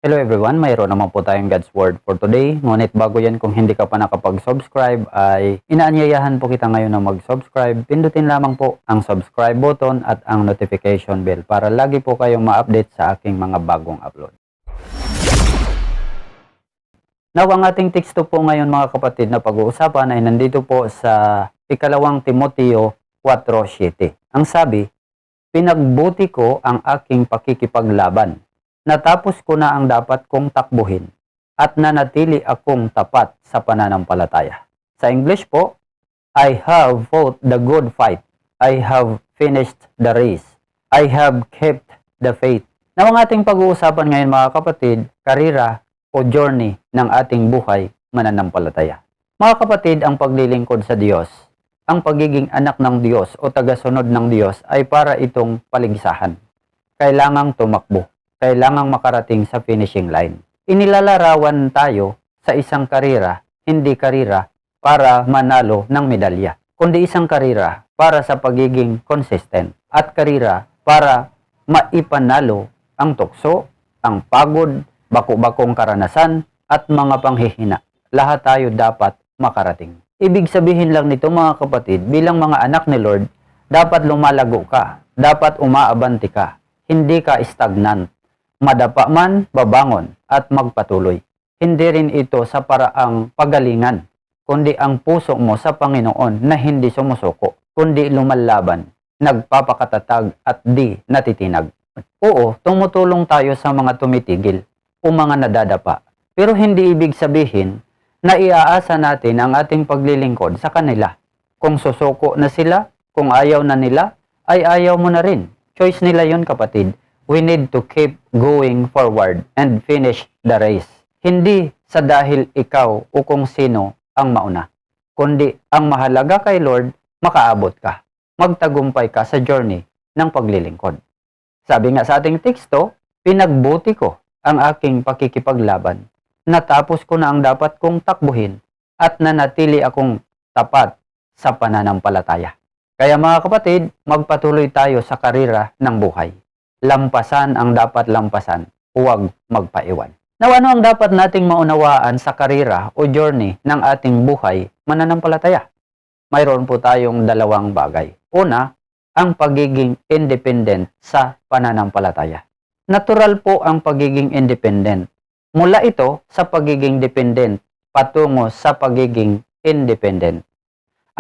Hello everyone, mayroon naman po tayong God's Word for today. Ngunit bago yan, kung hindi ka pa nakapag-subscribe ay inaanyayahan po kita ngayon na mag-subscribe. Pindutin lamang po ang subscribe button at ang notification bell para lagi po kayong ma-update sa aking mga bagong upload. Now, ang ating teksto po ngayon mga kapatid na pag-uusapan ay nandito po sa ikalawang Timoteo 4:7. Ang sabi, pinagbuti ko ang aking pakikipaglaban. Natapos ko na ang dapat kong takbuhin at nanatili akong tapat sa pananampalataya. Sa English po, I have fought the good fight. I have finished the race. I have kept the faith. Now, ang ating pag-uusapan ngayon mga kapatid, karera o journey ng ating buhay mananampalataya. Mga kapatid, ang paglilingkod sa Diyos, ang pagiging anak ng Diyos o tagasunod ng Diyos ay para itong paligsahan. Kailangang tumakbo. Kailangang makarating sa finishing line. Inilalarawan tayo sa isang karera, hindi karera para manalo ng medalya, kundi isang karera para sa pagiging consistent at karera para maipanalo ang tukso, ang pagod, bako-bakong karanasan at mga panghihina. Lahat tayo dapat makarating. Ibig sabihin lang nito mga kapatid, bilang mga anak ni Lord, dapat lumalago ka, dapat umaabanti ka, hindi ka stagnant. Madapa man, babangon at magpatuloy. Hindi rin ito sa paraang pagalingan, kundi ang puso mo sa Panginoon na hindi sumusuko, kundi lumalaban, nagpapakatatag at di natitinag. Oo, tumutulong tayo sa mga tumitigil o mga nadadapa. Pero hindi ibig sabihin na iaasa natin ang ating paglilingkod sa kanila. Kung susuko na sila, kung ayaw na nila, ay ayaw mo na rin. Choice nila yon kapatid. We need to keep going forward and finish the race. Hindi sa dahil ikaw o kung sino ang mauna, kundi ang mahalaga kay Lord, makaabot ka. Magtagumpay ka sa journey ng paglilingkod. Sabi nga sa ating teksto, pinagbuti ko ang aking pakikipaglaban. Natapos ko na ang dapat kong takbuhin at nanatili akong tapat sa pananampalataya. Kaya mga kapatid, magpatuloy tayo sa karera ng buhay. Lampasan ang dapat lampasan, huwag magpaiwan. Now, ano ang dapat nating maunawaan sa karera o journey ng ating buhay mananampalataya? Mayroon po tayong dalawang bagay. Una, ang pagiging independent sa pananampalataya. Natural po ang pagiging independent. Mula ito sa pagiging dependent patungo sa pagiging independent.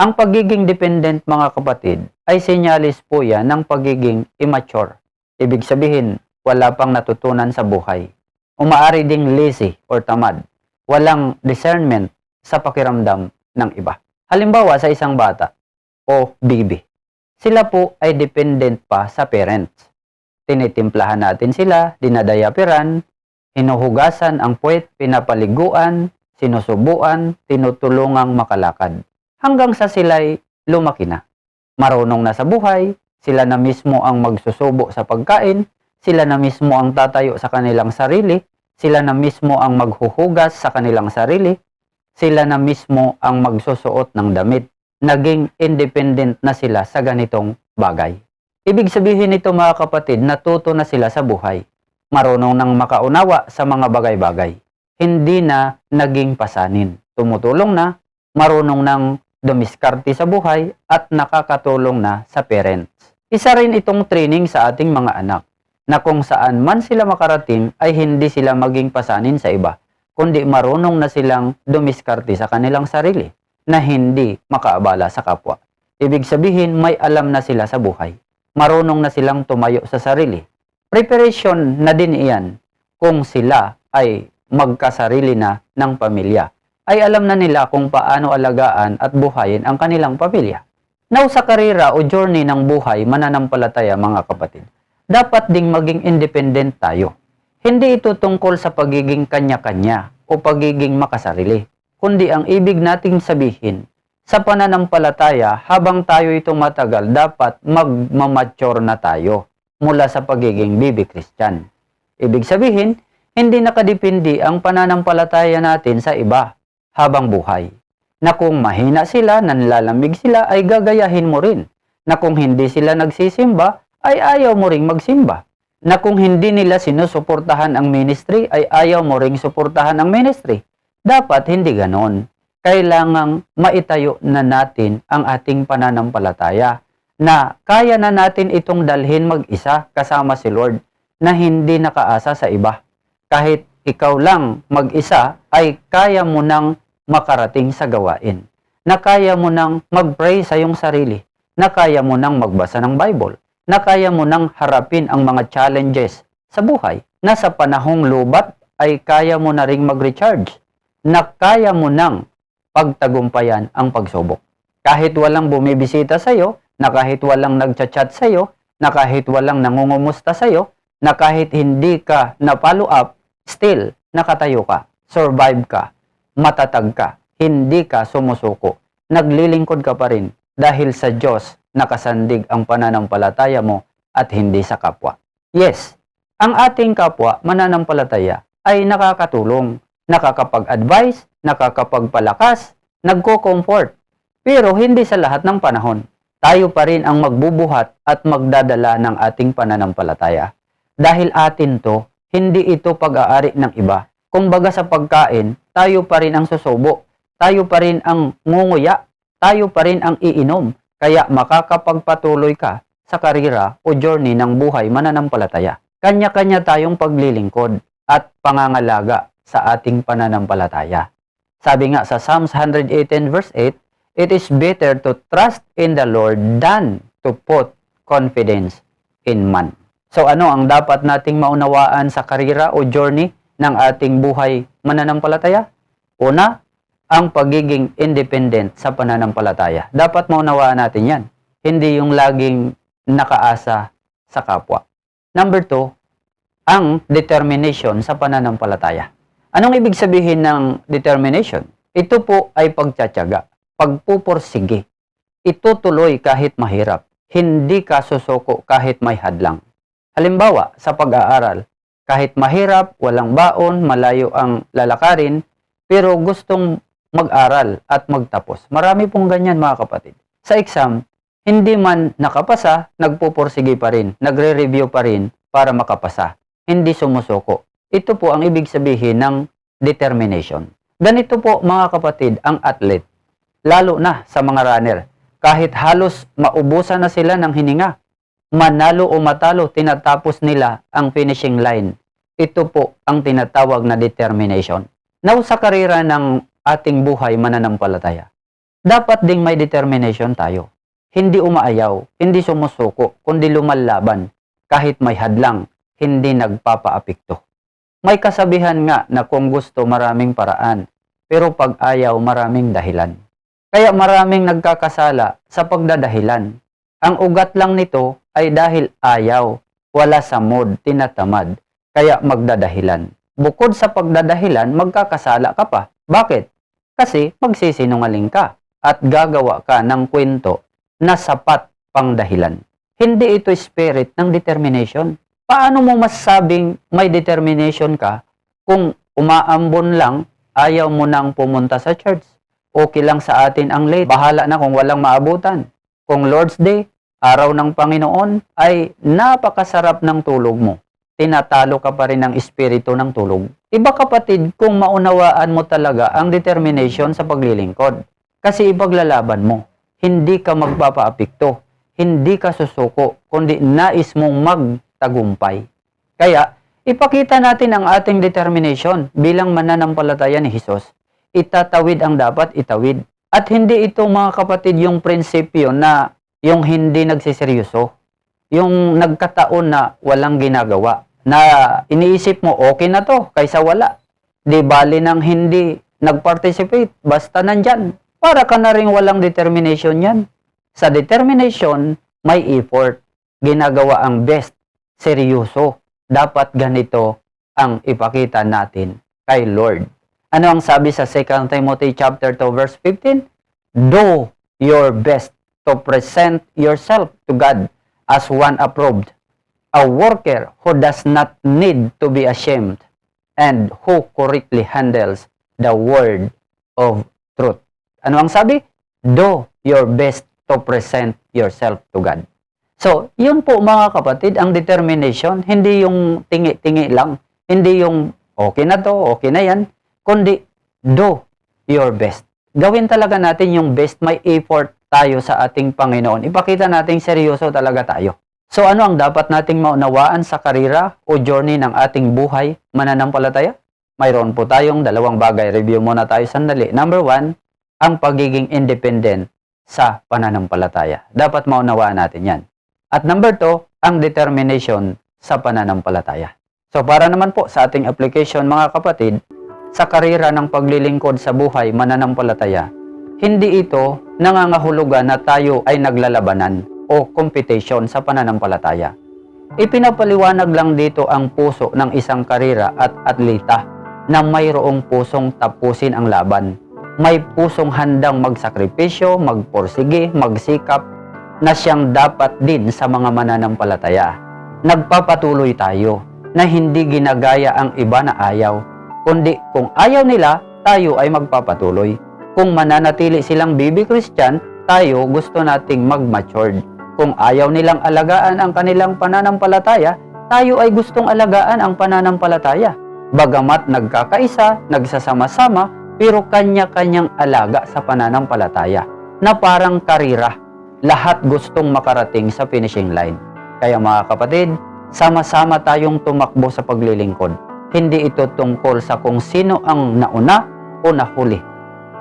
Ang pagiging dependent mga kapatid ay senyalis po yan ng pagiging immature. Ibig sabihin, wala pang natutunan sa buhay. Umaari ding lazy or tamad. Walang discernment sa pakiramdam ng iba. Halimbawa sa isang bata o baby. Sila po ay dependent pa sa parents. Tinitimplahan natin sila, dinadayapiran, hinuhugasan ang puwet, pinapaliguan, sinusubuan, tinutulungang makalakad. Hanggang sa sila'y lumaki na. Marunong na sa buhay, sila na mismo ang magsusubo sa pagkain, sila na mismo ang tatayo sa kanilang sarili, sila na mismo ang maghuhugas sa kanilang sarili, sila na mismo ang magsusuot ng damit. Naging independent na sila sa ganitong bagay. Ibig sabihin nito mga kapatid, natuto na sila sa buhay. Marunong nang makaunawa sa mga bagay-bagay. Hindi na naging pasanin. Tumutulong na, marunong nang dumiskarte sa buhay at nakakatulong na sa parents. Isa rin itong training sa ating mga anak na kung saan man sila makarating ay hindi sila maging pasanin sa iba, kundi marunong na silang dumiskarte sa kanilang sarili na hindi makaabala sa kapwa. Ibig sabihin may alam na sila sa buhay. Marunong na silang tumayo sa sarili. Preparation na din iyan kung sila ay magkasarili na ng pamilya. Ay alam na nila kung paano alagaan at buhayin ang kanilang pamilya. Now, sa karera o journey ng buhay, mananampalataya mga kapatid, dapat ding maging independent tayo. Hindi ito tungkol sa pagiging kanya-kanya o pagiging makasarili, kundi ang ibig nating sabihin, sa pananampalataya, habang tayo itong matagal, dapat magmamature na tayo mula sa pagiging baby Christian. Ibig sabihin, hindi nakadepende ang pananampalataya natin sa iba habang buhay. Na kung mahina sila, nanlalamig sila, ay gagayahin mo rin. Na kung hindi sila nagsisimba, ay ayaw mo ring magsimba. na kung hindi nila sinusuportahan ang ministry, ay ayaw mo ring suportahan ang ministry. Dapat hindi ganon. Kailangang maitayo na natin ang ating pananampalataya na kaya na natin itong dalhin mag-isa kasama si Lord na hindi nakaasa sa iba. Kahit ikaw lang mag-isa ay kaya mo nang makarating sa gawain. Na kaya mo nang mag-pray sa iyong sarili. Na kaya mo nang magbasa ng Bible. Na kaya mo nang harapin ang mga challenges sa buhay. Na sa panahong lubat ay kaya mo na ring mag-recharge. Na kaya mo nang pagtagumpayan ang pagsubok. Kahit walang bumibisita sa iyo, na kahit walang nagchat-chat sa iyo, na kahit walang nangungumusta sa iyo, na kahit hindi ka na-follow up, still, nakatayo ka, survive ka, matatag ka, hindi ka sumusuko, naglilingkod ka pa rin dahil sa Diyos nakasandig ang pananampalataya mo at hindi sa kapwa. Yes, ang ating kapwa mananampalataya ay nakakatulong, nakakapag-advise, nakakapagpalakas, nagko-comfort, pero hindi sa lahat ng panahon. Tayo pa rin ang magbubuhat at magdadala ng ating pananampalataya. Dahil atin to, hindi ito pag-aari ng iba. Kumbaga sa pagkain, tayo pa rin ang susubo, tayo pa rin ang ngunguya, tayo pa rin ang iinom. Kaya makakapagpatuloy ka sa karera o journey ng buhay mananampalataya. Kanya-kanya tayong paglilingkod at pangangalaga sa ating pananampalataya. Sabi nga sa Psalms 118 verse 8, it is better to trust in the Lord than to put confidence in man. So ano ang dapat nating maunawaan sa karera o journey ng ating buhay mananampalataya? Una, ang pagiging independent sa pananampalataya. Dapat maunawaan natin yan. Hindi yung laging nakaasa sa kapwa. Number 2, ang determination sa pananampalataya. Anong ibig sabihin ng determination? Ito po ay pagtsatsaga, pagpupursige. Itutuloy kahit mahirap. Hindi ka susuko kahit may hadlang. Halimbawa, sa pag-aaral, kahit mahirap, walang baon, malayo ang lalakarin, pero gustong mag-aral at magtapos. Marami pong ganyan mga kapatid. Sa exam, hindi man nakapasa, nagpupursige pa rin, nagre-review pa rin para makapasa. Hindi sumusuko. Ito po ang ibig sabihin ng determination. Ganito po mga kapatid ang athlete, lalo na sa mga runner. Kahit halos maubusan na sila ng hininga, manalo o matalo, tinatapos nila ang finishing line. Ito po ang tinatawag na determination. Now sa karera ng ating buhay mananampalataya, dapat ding may determination tayo. Hindi umaayaw, hindi sumusuko, kundi lumalaban. Kahit may hadlang, hindi nagpapaapekto. May kasabihan nga na kung gusto maraming paraan, pero pag ayaw maraming dahilan. Kaya maraming nagkakasala sa pagdadahilan. Ang ugat lang nito ay dahil ayaw, wala sa mood, tinatamad, kaya magdadahilan. Bukod sa pagdadahilan, magkakasala ka pa. Bakit? Kasi magsisinungaling ka at gagawa ka ng kwento na sapat pang dahilan. Hindi ito spirit ng determination. Paano mo masasabing may determination ka kung umaambon lang, ayaw mo nang pumunta sa church? Okay lang sa atin ang late. Bahala na kung walang maabutan. Kung Lord's Day, araw ng Panginoon, ay napakasarap ng tulog mo. Tinatalo ka pa rin ng espiritu ng tulog. Iba kapatid kung maunawaan mo talaga ang determination sa paglilingkod. Kasi ipaglalaban mo. Hindi ka magpapaapekto. Hindi ka susuko, kundi nais mong magtagumpay. Kaya, ipakita natin ang ating determination bilang mananampalataya ni Jesus. Itatawid ang dapat itawid. At hindi ito mga kapatid yung prinsipyo na yung hindi nagsiseryoso. Yung nagkataon na walang ginagawa. Na iniisip mo, okay na to, kaysa wala. Di bali nang hindi nag-participate, basta nandyan. Para ka na rin walang determination yan. Sa determination, may effort. Ginagawa ang best. Seryoso. Dapat ganito ang ipakita natin kay Lord. Ano ang sabi sa 2 Timothy chapter 2 verse 15? Do your best to present yourself to God as one approved, a worker who does not need to be ashamed, and who correctly handles the word of truth. Ano ang sabi? Do your best to present yourself to God. So, yun po mga kapatid, ang determination, hindi yung tingi-tingi lang, hindi yung okay na to, okay na yan, kundi do your best. Gawin talaga natin yung best, may effort tayo sa ating Panginoon. Ipakita natin seryoso talaga tayo. So, ano ang dapat nating maunawaan sa karera o journey ng ating buhay mananampalataya? Mayroon po tayong dalawang bagay. Review muna tayo sandali. Number 1, ang pagiging independent sa pananampalataya. Dapat maunawaan natin yan. At number 2, ang determination sa pananampalataya. So para naman po sa ating application mga kapatid, sa karera ng paglilingkod sa buhay mananampalataya, hindi ito nangangahulugan na tayo ay naglalabanan o competition sa pananampalataya. Ipinapaliwanag lang dito ang puso ng isang karera at atleta na mayroong pusong tapusin ang laban. May pusong handang magsakripisyo, magporsige, magsikap, na siyang dapat din sa mga mananampalataya. Nagpapatuloy tayo na hindi ginagaya ang iba na ayaw, kundi kung ayaw nila, tayo ay magpapatuloy. Kung mananatili silang baby Christian, tayo gusto nating mag-matured. Kung ayaw nilang alagaan ang kanilang pananampalataya, tayo ay gustong alagaan ang pananampalataya. Bagamat nagkakaisa, nagsasama-sama, pero kanya-kanyang alaga sa pananampalataya na parang karira. Lahat gustong makarating sa finishing line. Kaya mga kapatid, sama-sama tayong tumakbo sa paglilingkod. Hindi ito tungkol sa kung sino ang nauna o nahuli,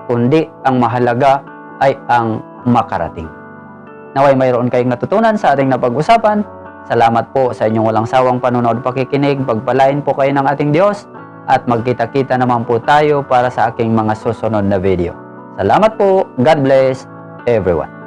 kundi ang mahalaga ay ang makarating. Naway mayroon kayong natutunan sa ating napag-usapan. Salamat po sa inyong walang sawang panonood, pakikinig. Pagpalain po kayo ng ating Diyos at magkita-kita naman po tayo para sa aking mga susunod na video. Salamat po. God bless everyone.